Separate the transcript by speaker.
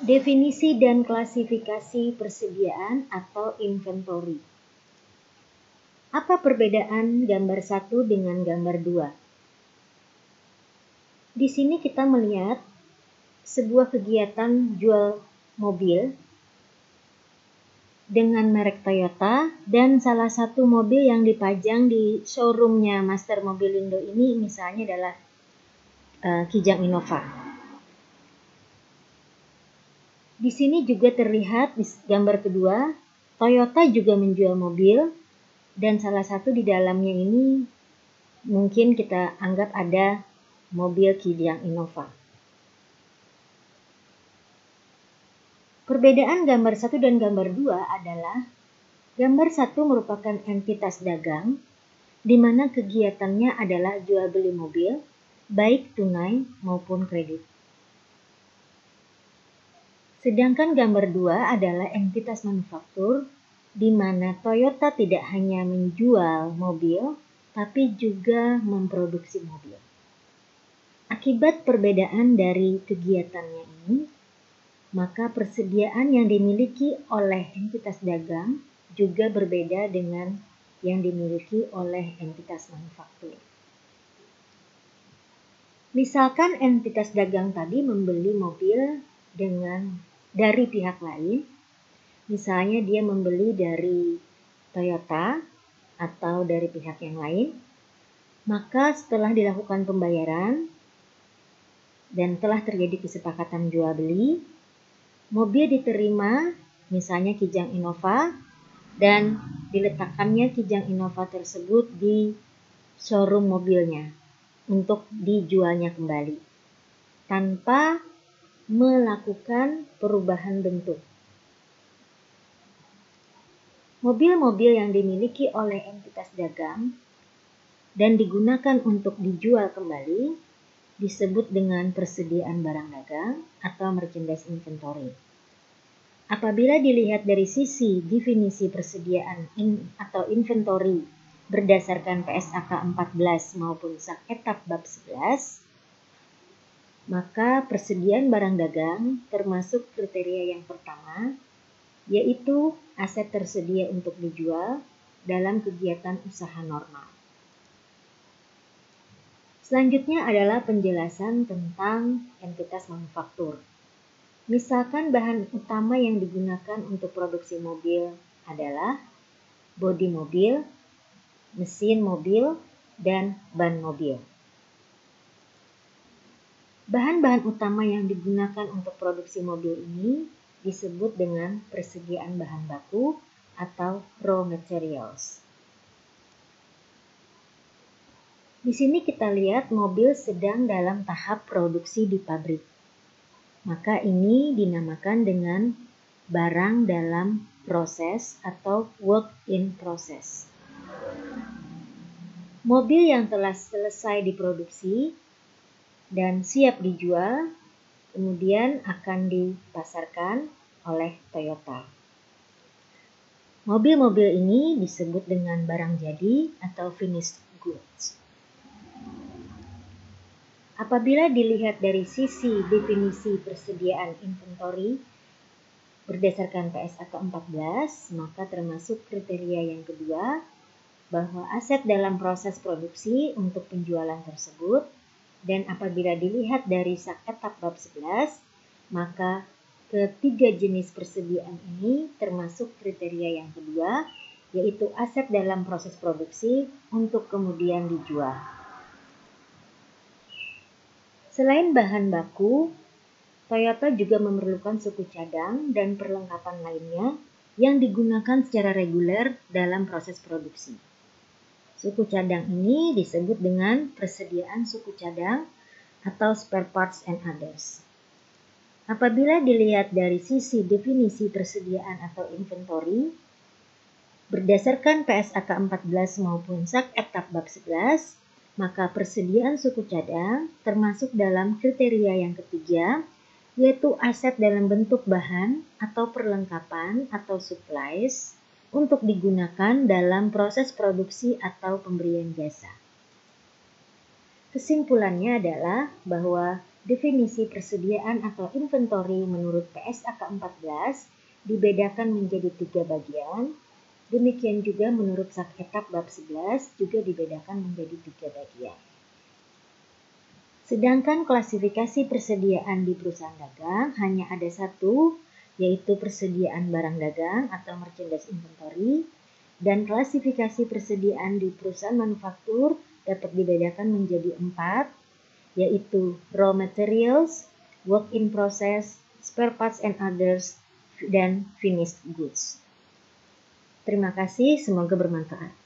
Speaker 1: Definisi dan klasifikasi persediaan atau inventory. Apa perbedaan gambar 1 dengan gambar 2? Di sini kita melihat sebuah kegiatan jual mobil dengan merek Toyota dan salah satu mobil yang dipajang di showroomnya Master Mobilindo ini misalnya adalah Kijang Innova. Di sini juga terlihat di gambar kedua, Toyota juga menjual mobil dan salah satu di dalamnya ini mungkin kita anggap ada mobil Kijang Innova. Perbedaan gambar 1 dan gambar 2 adalah gambar 1 merupakan entitas dagang di mana kegiatannya adalah jual beli mobil baik tunai maupun kredit. Sedangkan gambar 2 adalah entitas manufaktur di mana Toyota tidak hanya menjual mobil tapi juga memproduksi mobil. Akibat perbedaan dari kegiatannya ini, maka persediaan yang dimiliki oleh entitas dagang juga berbeda dengan yang dimiliki oleh entitas manufaktur. Misalkan entitas dagang tadi membeli mobil dari pihak lain, misalnya dia membeli dari Toyota atau dari pihak yang lain, maka setelah dilakukan pembayaran dan telah terjadi kesepakatan jual beli, mobil diterima misalnya Kijang Innova dan diletakkannya Kijang Innova tersebut di showroom mobilnya untuk dijualnya kembali tanpa melakukan perubahan bentuk. Mobil-mobil yang dimiliki oleh entitas dagang dan digunakan untuk dijual kembali disebut dengan persediaan barang dagang atau merchandise inventory. Apabila dilihat dari sisi definisi persediaan atau inventory berdasarkan PSAK 14 maupun Sak-Etap Bab 11, maka persediaan barang dagang termasuk kriteria yang pertama, yaitu aset tersedia untuk dijual dalam kegiatan usaha normal. Selanjutnya adalah penjelasan tentang entitas manufaktur. Misalkan bahan utama yang digunakan untuk produksi mobil adalah bodi mobil, mesin mobil, dan ban mobil. Bahan-bahan utama yang digunakan untuk produksi mobil ini disebut dengan persediaan bahan baku atau raw materials. Di sini kita lihat mobil sedang dalam tahap produksi di pabrik. Maka ini dinamakan dengan barang dalam proses atau work in process. Mobil yang telah selesai diproduksi dan siap dijual, kemudian akan dipasarkan oleh Toyota. Mobil-mobil ini disebut dengan barang jadi atau finished goods. Apabila dilihat dari sisi definisi persediaan inventory berdasarkan PSAK 14, maka termasuk kriteria yang kedua, bahwa aset dalam proses produksi untuk penjualan tersebut, dan apabila dilihat dari Sak-Etap Bab 11, maka ketiga jenis persediaan ini termasuk kriteria yang kedua, yaitu aset dalam proses produksi untuk kemudian dijual. Selain bahan baku, Toyota juga memerlukan suku cadang dan perlengkapan lainnya yang digunakan secara reguler dalam proses produksi. Suku cadang ini disebut dengan persediaan suku cadang atau spare parts and others. Apabila dilihat dari sisi definisi persediaan atau inventory, berdasarkan PSAK 14 maupun Sak-Etap Bab 11, maka persediaan suku cadang termasuk dalam kriteria yang ketiga, yaitu aset dalam bentuk bahan atau perlengkapan atau supplies untuk digunakan dalam proses produksi atau pemberian jasa. Kesimpulannya adalah bahwa Definisi persediaan atau inventory menurut PSAK 14 dibedakan menjadi 3 bagian. Demikian juga menurut Saketab bab 11 juga dibedakan menjadi 3 bagian. Sedangkan klasifikasi persediaan di perusahaan dagang hanya ada satu, yaitu persediaan barang dagang atau merchandise inventory, dan klasifikasi persediaan di perusahaan manufaktur dapat dibedakan menjadi 4, yaitu raw materials, work in process, spare parts and others, dan finished goods. Terima kasih, semoga bermanfaat.